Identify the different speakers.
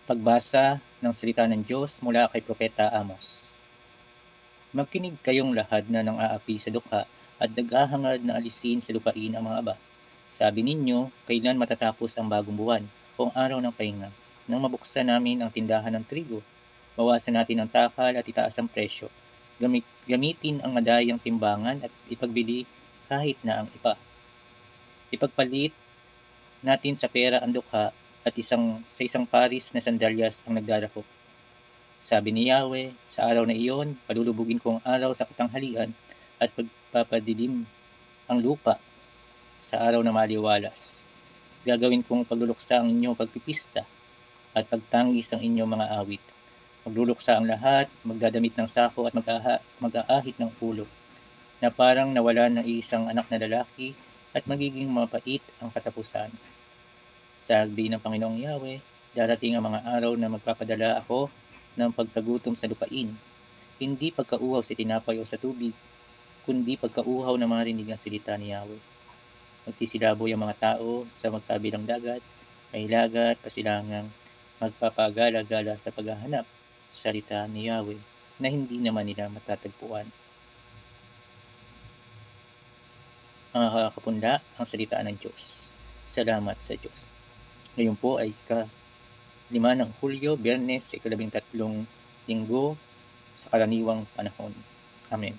Speaker 1: Pagbasa ng salita ng Diyos mula kay Propeta Amos. Makinig kayong lahat na nang-aapi sa dukha at naghahangad na alisin sa lupain ang mga aba. Sabi ninyo, kailan matatapos ang bagong buwan o ang araw ng pahinga, nang mabuksan namin ang tindahan ng trigo, bawasan natin ang takal at itaas ang presyo, gamitin ang madayang timbangan at ipagbili kahit na ang iba. Ipagpalit natin sa pera ang dukha at sa isang paris na sandalyas ang nagdarako. Sabi ni Yahweh, sa araw na iyon, palulubugin ko ang araw sa katanghalian at pagpapadilim ang lupa sa araw na maliwalas. Gagawin kong pagluluksa ang inyong pagpipista at pagtangis ang inyong mga awit. Magluluksa ang lahat, magdadamit ng sako at mag-aahit ng ulo, na parang nawalan ng isang anak na lalaki at magiging mapait ang katapusan. Sabi ng Panginoong Yahweh, darating ang mga araw na magpapadala ako ng pagkagutom sa lupain, hindi pagkauhaw sa tinapay o sa tubig, kundi pagkauhaw na marinig ang salita ni Yahweh. Magsisilaboy ang mga tao sa magkabilang dagat, may hilaga at pasilangang magpapagala-gala sa paghahanap sa salita ni Yahweh na hindi naman nila matatagpuan. Mga kakapunla, ang salita ng Diyos. Salamat sa Diyos. Ngayon po ay ika-5 ng Hulyo, Biyernes, ika-13 linggo sa karaniwang panahon. Amen.